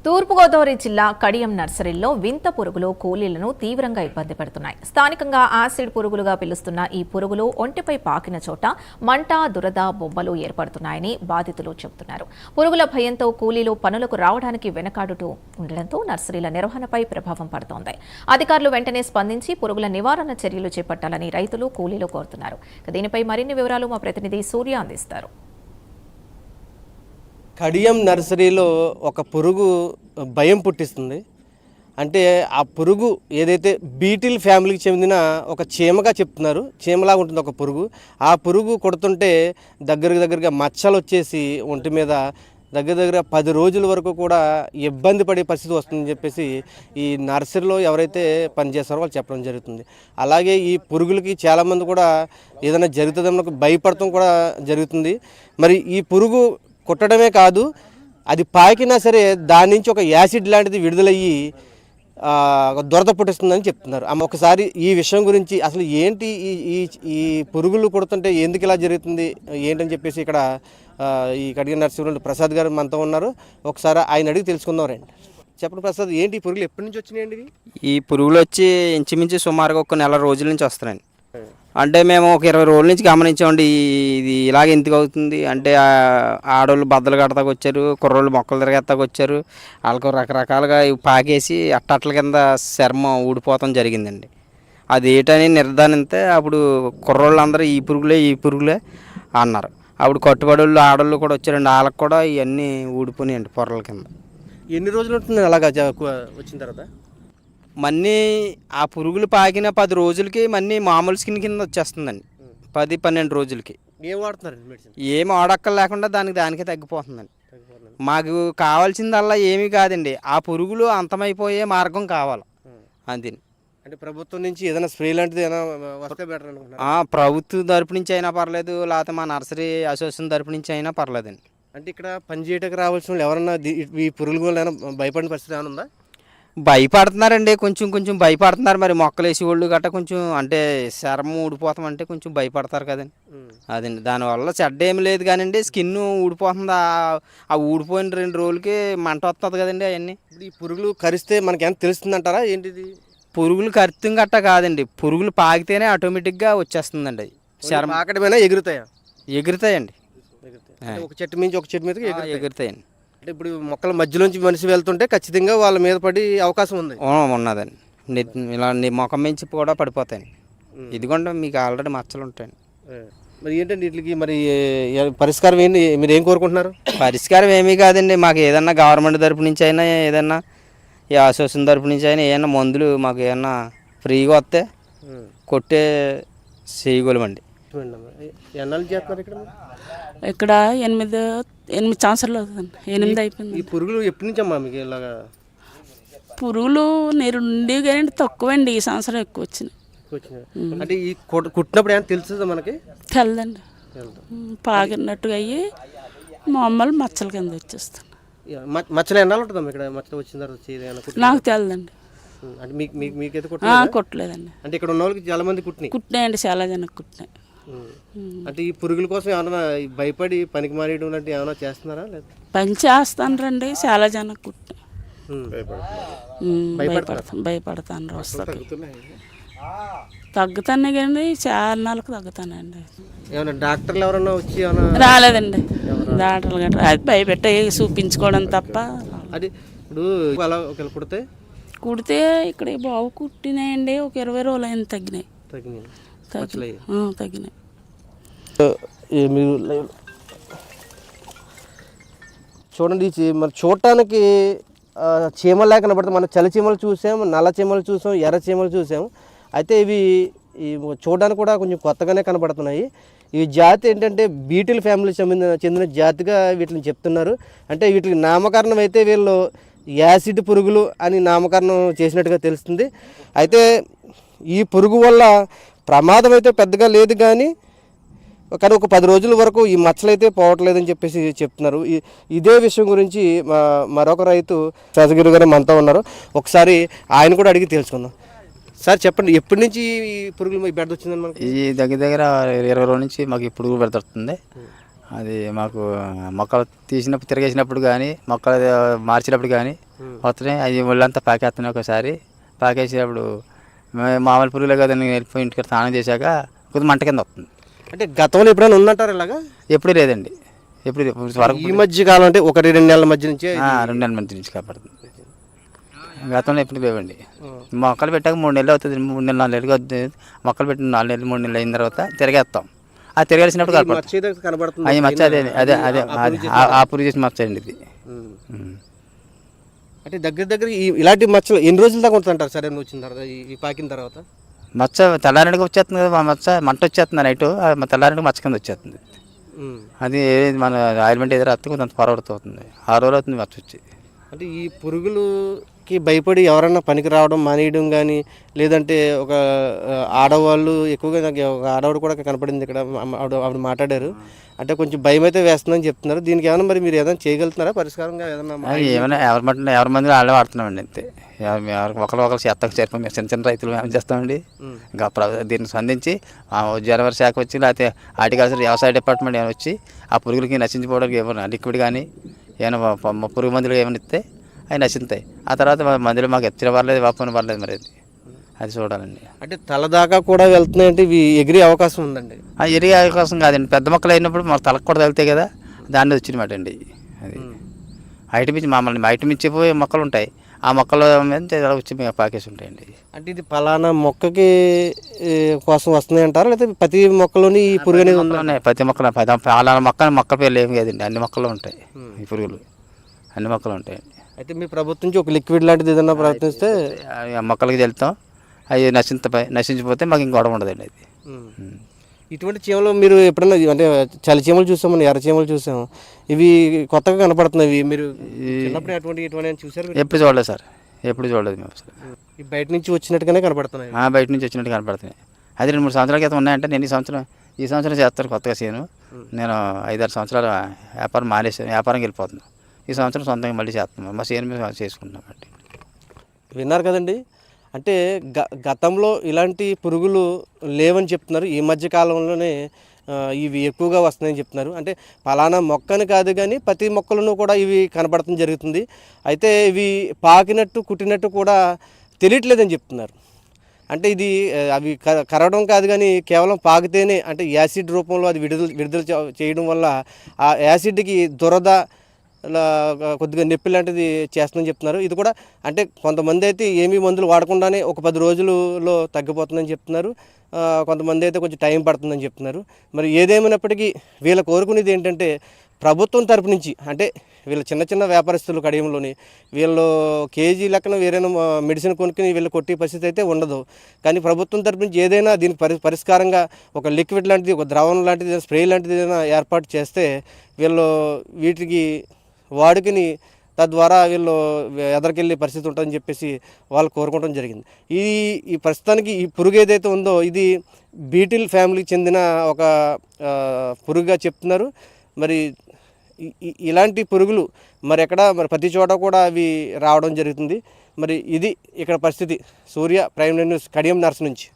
తూర్పుగోదావరి జిల్లా కడియం నర్సరీల్లో వింత పురుగులు కూలీలను తీవ్రంగా ఇబ్బంది పెడుతున్నాయి. స్థానికంగా యాసిడ్ పురుగులుగా పిలుస్తున్న ఈ పురుగులు ఒంటిపై పాకిన చోట మంట, దురద, బొబ్బలు ఏర్పడుతున్నాయని బాధితులు చెబుతున్నారు. పురుగుల భయంతో కూలీలు పనులకు రావడానికి వెనకాడుతూ ఉండడంతో నర్సరీల నిర్వహణపై ప్రభావం పడుతోంది. అధికారులు వెంటనే స్పందించి పురుగుల నివారణ చర్యలు చేపట్టాలని రైతులు, కూలీలు కోరుతున్నారు. దీనిపై మరిన్ని వివరాలు మా ప్రతినిధి సూర్య అందిస్తారు. కడియం నర్సరీలో ఒక పురుగు భయం పుట్టిస్తుంది. అంటే ఆ పురుగు ఏదైతే బీటిల్ ఫ్యామిలీకి చెందిన ఒక చీమగా చెప్తున్నారు. చీమలాగా ఉంటుంది ఒక పురుగు. ఆ పురుగు కొడుతుంటే దగ్గరగా మచ్చలు వచ్చేసి ఒంటి మీద దగ్గర 10 రోజుల వరకు కూడా ఇబ్బంది పడే పరిస్థితి వస్తుందని చెప్పేసి ఈ నర్సరీలో ఎవరైతే పనిచేస్తారో వాళ్ళు చెప్పడం జరుగుతుంది. అలాగే ఈ పురుగులకి చాలామంది కూడా ఏదైనా జరుగుతుందని భయపడటం కూడా జరుగుతుంది. మరి ఈ పురుగు కుట్టడమే కాదు, అది పాకినా సరే దాని నుంచి ఒక యాసిడ్ లాంటిది విడుదలయ్యి దురద పుట్టిస్తుందని చెప్తున్నారు. ఒకసారి ఈ విషయం గురించి అసలు ఏంటి ఈ పురుగులు కుడుతుంటే ఎందుకు ఇలా జరుగుతుంది ఏంటని చెప్పేసి ఇక్కడ ఈ కడియం నర్సరీ ప్రసాద్ గారు మనతో ఉన్నారు. ఒకసారి ఆయన అడిగి తెలుసుకుందాం రండి. చెప్పండి ప్రసాద్, ఏంటి ఈ పురుగులు ఎప్పటి నుంచి వచ్చినాయండి? ఈ పురుగులు వచ్చి ఇంచుమించు సుమారుగా ఒక నెల రోజుల నుంచి వస్తున్నాయండి. అంటే మేము ఒక 20 రోజుల నుంచి గమనించామండి. ఇది ఇలాగ ఎందుకు అవుతుంది అంటే ఆడవాళ్ళు బద్దలు కడతాకు వచ్చారు, కుర్రోళ్ళు మొక్కలు తిరగేస్తాకు వచ్చారు. వాళ్ళకు రకరకాలుగా పాకేసి అట్టట్ల కింద చర్మం ఊడిపోవటం జరిగిందండి. అది ఏంటని నిర్ధారిస్తే అప్పుడు కుర్రోళ్ళు ఈ పురుగులే అన్నారు. అప్పుడు కట్టుబడుళ్ళు ఆడవాళ్ళు కూడా వచ్చారండి. వాళ్ళకి కూడా ఇవన్నీ ఊడిపోయినాయండి పొరల కింద. ఎన్ని రోజులు ఉంటుంది అలాగా వచ్చిన తర్వాత? మళ్ళీ ఆ పురుగులు పాకిన 10 రోజులకి మళ్ళీ మామూలు స్కిన్ కింద వచ్చేస్తుందండి. 10-12 రోజులకి ఏం వాడుతున్నారండి మెడిసిన్? ఏం వాడక్కలు లేకుండా దానికే తగ్గిపోతుందండి. మాకు కావాల్సిందల్లా ఏమీ కాదండి, ఆ పురుగులు అంతమైపోయే మార్గం కావాలి అంతే. అంటే ప్రభుత్వం నుంచి ఏదైనా స్ప్రే లాంటిది ఏదైనా వస్తే బెటర్ అనుకుంటున్నాను. ప్రభుత్వం తరపు నుంచి అయినా పర్లేదు, లేకపోతే మా నర్సరీ అసోసియేషన్ తరపు నుంచి అయినా పర్లేదండి. అంటే ఇక్కడ పని చేయడానికి రావాల్సిన వాళ్ళు ఎవరన్నా ఈ పురుగుల వల్ల ఏమైనా భయపడిన పరిస్థితి ఏమైనా ఉందా? భయపడుతున్నారండి, కొంచెం భయపడుతున్నారు. మరి మొక్కలు వేసి వాళ్ళు గట్ట కొంచెం అంటే చర్మం ఊడిపోతామంటే కొంచెం భయపడతారు కదండి. అదండి, దానివల్ల చెడ్డ ఏమి లేదు కానండి, స్కిన్ ఊడిపోతుంది. ఆ ఊడిపోయిన 2 రోజులకి మంట వస్తుంది కదండి. అవన్నీ ఈ పురుగులు కరిస్తే మనకి ఏమైనా తెలుస్తుంది అంటారా ఏంటిది? పురుగులు కరితం గట్ట కాదండి, పురుగులు పాకితేనే ఆటోమేటిక్గా వచ్చేస్తుందండి. అది చర్మం పాకడమేనా ఎగురుతాయా? ఎగురుతాయండి. ఒక చెట్టు నుంచి ఒక చెట్టు మీదకి ఎగురుతాయండి. అంటే ఇప్పుడు మొక్కల మధ్యలోంచి మనిషి వెళ్తుంటే ఖచ్చితంగా వాళ్ళ మీద పడి అవకాశం ఉంది. ఉన్నదండి. ఇలా ముఖం మించి కూడా పడిపోతాయండి. ఇదిగోండి మీకు ఆల్రెడీ మచ్చలు ఉంటాయండి. మరి ఏంటండి వీటికి మరి పరిష్కారం ఏంటి? మీరు ఏం కోరుకుంటున్నారు? పరిష్కారం ఏమీ కాదండి, మాకు ఏదన్నా గవర్నమెంట్ తరపు నుంచి అయినా ఏదన్నా ఈ అసోసియేషన్ తరపు నుంచి అయినా ఏమన్నా మందులు మాకు ఏమన్నా ఫ్రీగా వస్తే కొట్టే చేయగలమండి. ఎన్నాళ్ళు చేస్తున్నారు ఇక్కడ? ఇక్కడ 8 సంవత్సరాలు అవుతుందండి. 8 అయిపోయింది. ఈ పురుగులు ఎప్పటి నుంచి అమ్మా మీకు ఇలాగా? పురుగులు నుండి కానీ తక్కువండి, ఈ సంవత్సరం ఎక్కువ వచ్చినాయి. అంటే ఈ కుట్టినప్పుడు ఏమైనా తెలుస్తుందా మనకి? తెల్లదండి, పాగినట్టుగా అయ్యి మామూలు మచ్చల కింద వచ్చేస్తాను. మచ్చలు ఎన్నాళ్ళు ఉంటుందమ్మా ఇక్కడ? మచ్చలు వచ్చిన తర్వాత నాకు తెల్లదండి. అంటే మీకైతే కుట్టలేదండి. అంటే ఇక్కడ ఉన్న వాళ్ళకి చాలా మంది కుట్టినాయండి, చాలా జనం కుట్టినాయి. అంటే ఈ పురుగుల కోసం ఏమైనా భయపడి పనికి మారేయడం లాంటి ఏమైనా చేస్తున్నారా? లేదు, పని చేస్తాను రండి, చాలా జనం కుట్టినాయి. భయపడతాను. వస్తారు తగ్గుతానే కానీ చాలా నెలకు తగ్గుతానండి. ఏమన్నా డాక్టర్లు ఎవరన్నా వచ్చి రాలేదండి. డాక్టర్లు గట్రా అది భయపెట్టే చూపించుకోవడం తప్ప. అది ఇప్పుడు అలా ఒకవేళ కుడితే ఇక్కడ బాబు కుట్టినాయండి. ఒక 20 రోజులు అయిన తగ్గినాయి. మీరు చూడండి, మరి చూడటానికి చీమలా కనబడుతుంది. మనం చలి చీమలు చూసాం, నల్ల చీమలు చూసాం, ఎర్ర చీమలు చూసాం. అయితే ఇవి చూడడానికి కూడా కొంచెం కొత్తగానే కనబడుతున్నాయి. ఈ జాతి ఏంటంటే బీటిల్ ఫ్యామిలీకి చెందిన జాతిగా వీటిని చెప్తున్నారు. అంటే వీటికి నామకరణం అయితే వీళ్ళు యాసిడ్ పురుగులు అని నామకరణం చేసినట్టుగా తెలుస్తుంది. అయితే ఈ పురుగు వల్ల ప్రమాదం అయితే పెద్దగా లేదు, కానీ ఒక 10 రోజుల వరకు ఈ మచ్చలు అయితే పోవట్లేదని చెప్పేసి చెప్తున్నారు. ఇదే విషయం గురించి మరొక రైతు శేషగిరి గారు మనతో ఉన్నారు. ఒకసారి ఆయన కూడా అడిగి తెలుసుకుందాం. సార్ చెప్పండి, ఎప్పటి నుంచి ఈ పురుగులు ఈ బెడ్ వచ్చిందని? మనకి ఈ దగ్గర 20 రోజుల నుంచి మాకు ఈ పురుగు పెడుతుంది. అది మాకు మొక్కలు తిరిగేసినప్పుడు కానీ మొక్కలు మార్చినప్పుడు కానీ వస్తున్నాయి అవి ఒళ్ళంతా పాకేస్తున్నాయి. ఒకసారి పాకేసేటప్పుడు మామూలు పురుగులే కదండి, వెళ్ళిపోయి ఇంటికి స్నానం చేశాక కొద్దిగా మంట కింద వస్తుంది. అంటే గతంలో ఎప్పుడైనా ఉందంటారు ఇలాగా? ఎప్పుడు లేదండి, ఎప్పుడు వరకు ఈ మధ్య కాలం అంటే 1-2 నెలల మధ్య నుంచే 2 నెలల మంది నుంచి కాపాడుతుంది. గతంలో ఎప్పుడు లేవండి. మొక్కలు పెట్టాక 3 నెలలు అవుతుంది, 3 నెలలు 4 నెలలు అవుతుంది. మొక్కలు పెట్టిన 4 నెలలు 3 నెలలు అయిన తర్వాత తిరగేస్తాం. ఆ తిరగేసినప్పుడు కనబడుతుంది. అవి మచ్చ అదే అదే అదే ఆ పురుగు చేసి మచ్చ అండి ఇది. అంటే దగ్గర ఇలాంటి మచ్చలు ఎన్ని రోజుల దాకా ఉంటుందంటారు సరే వచ్చిన తర్వాత ఈ పాకిన తర్వాత? మచ్చ తెల్లారెండుగా వచ్చేస్తుంది కదా, మచ్చ మంట వచ్చేస్తుంది నైట్, తెల్లారెండుగా మచ్చ కింద వచ్చేస్తుంది. అది మన ఆయిల్మెంట్ ఏదో రాస్తే కొంత పొరపడుతుంది. 6 రోజులు అవుతుంది మచ్చ వచ్చి. అంటే ఈ పురుగులకి భయపడి ఎవరన్నా పనికి రావడం మానేయడం కానీ, లేదంటే ఒక ఆడవాళ్ళు ఎక్కువగా నాకు ఒక ఆడవాడు కూడా కనపడింది ఇక్కడ, ఆవిడ మాట్లాడారు. అంటే కొంచెం భయం అయితే వేస్తుందని చెప్తున్నారు. దీనికి ఏమైనా మరి మీరు ఏదైనా చేయగలుగుతున్నారా పరిష్కారంగా? ఏమైనా ఎవరి మంది వాళ్ళే వాడుతున్నామండి అంతే. ఒకరు చేత్తకు చేరుకోం. చిన్న చిన్న రైతులు ఏం చేస్తామండి. ఇంకా దీన్ని స్పందించి జనవరి శాఖ వచ్చి, లేకపోతే హార్టికల్చర్ వ్యవసాయ డిపార్ట్మెంట్ ఏమైనా వచ్చి ఆ పురుగులకి నశించిపోవడానికి ఏమైనా లిక్విడ్ కానీ ఏమైనా పురుగు మందులు ఏమైనా ఇస్తే అవి నశిస్తాయి. ఆ తర్వాత మందులు మాకు ఎత్తిన పర్లేదు, వాపని పర్లేదు, మరి అది చూడాలండి. అంటే తల దాకా కూడా వెళ్తున్నాయంటే ఇవి ఎగిరే అవకాశం ఉందండి? ఎరిగే అవకాశం కాదండి, పెద్ద మొక్కలు అయినప్పుడు మాకు తలకు కూడా తగులుతాయి కదా, దాన్ని వచ్చినమాట అండి. అది ఐటమ్ మించిపోయే మొక్కలు ఉంటాయి, ఆ మొక్కలు వచ్చి మేము పాకేసి ఉంటాయండి. అంటే ఇది పలానా మొక్కకి కోసం వస్తున్నాయి అంటారా, లేకపోతే ప్రతి మొక్కలోని ఈ పురుగు అనేది ఉన్నాయి? ప్రతి మొక్కలు పలానా మొక్క పేర్లు ఏమి కదండి, అన్ని మొక్కలు ఉంటాయి ఈ పురుగులు, అన్ని మొక్కలు ఉంటాయండి. అయితే మీ ప్రభుత్వం నుంచి ఒక లిక్విడ్ లాంటిది ఏదైనా ప్రయత్నిస్తే ఆ మొక్కలకి వెళ్తాం, అవి నశించిపోతే మాకు ఇంక గొడవ ఉండదండి. అది ఇటువంటి చీమలు మీరు ఎప్పుడన్నా అంటే చలి చీమలు చూసాం, మనం ఎర్ర చీమలు చూసాం, ఇవి కొత్తగా కనపడుతున్నాయి. మీరు చిన్నప్పుడు ఇటువంటి చూసారు? ఎప్పుడు చూడలేదు సార్, ఎప్పుడు చూడలేదు మేము అసలు. ఈ బయట నుంచి వచ్చినట్టుగానే కనపడుతున్నాయి? బయట నుంచి వచ్చినట్టు కనపడుతున్నాయి. అది 2-3 సంవత్సరాల క్రితం ఉన్నాయంటే నేను ఈ సంవత్సరం చేస్తాను కొత్తగా చేయను. నేను 5-6 సంవత్సరాలు వ్యాపారం మానేసాను, వ్యాపారంకి వెళ్ళిపోతున్నాను. ఈ సంవత్సరం సొంతంగా మళ్ళీ చేస్తున్నాం, మా చేయను మేము చేసుకుంటున్నాం అండి. విన్నారు కదండి. అంటే గతంలో ఇలాంటి పురుగులు లేవని చెప్తున్నారు, ఈ మధ్య కాలంలోనే ఇవి ఎక్కువగా వస్తున్నాయని చెప్తున్నారు. అంటే పలానా మొక్కని కాదు కానీ ప్రతి మొక్కలను కూడా ఇవి కనబడటం జరుగుతుంది. అయితే ఇవి పాకినట్టు కుట్టినట్టు కూడా తెలియట్లేదని చెప్తున్నారు. అంటే ఇది అవి కరవడం కాదు కానీ కేవలం పాకితేనే, అంటే యాసిడ్ రూపంలో అది విడుదల చేయడం వల్ల ఆ యాసిడ్కి దురద కొద్దిగా నొప్పి లాంటిది చేస్తుందని చెప్తున్నారు. ఇది కూడా అంటే కొంతమంది అయితే ఏమీ మందులు వాడకుండానే ఒక 10 రోజులలో తగ్గిపోతుందని చెప్తున్నారు. కొంతమంది అయితే కొంచెం టైం పడుతుందని చెప్తున్నారు. మరి ఏదేమైనప్పటికీ వీళ్ళ కోరుకునేది ఏంటంటే ప్రభుత్వం తరపు నుంచి, అంటే వీళ్ళ చిన్న చిన్న వ్యాపారస్తులు కడియంలోని వీళ్ళు కేజీ లెక్కన వేరేనా మెడిసిన్ కొనుక్కుని వీళ్ళు కొట్టే పరిస్థితి అయితే ఉండదు. కానీ ప్రభుత్వం తరపు నుంచి ఏదైనా దీనికి పరిష్కారంగా ఒక లిక్విడ్ లాంటిది, ఒక ద్రవం లాంటిది, స్ప్రే లాంటిది ఏదైనా ఏర్పాటు చేస్తే వీళ్ళు వీటికి వాడుకుని తద్వారా వీళ్ళు ఎదరికెళ్ళే పరిస్థితి ఉంటుందని చెప్పేసి వాళ్ళు కోరుకోవడం జరిగింది. ఈ ప్రస్తుతానికి ఈ పురుగు ఏదైతే ఉందో ఇది బీటిల్ ఫ్యామిలీకి చెందిన ఒక పురుగుగా చెప్తున్నారు. మరి ఇలాంటి పురుగులు మరి ప్రతి చోట కూడా అవి రావడం జరుగుతుంది. మరి ఇది ఇక్కడ పరిస్థితి. సూర్య ప్రైమ్ న్యూస్ కడియం నర్స్ నుంచి.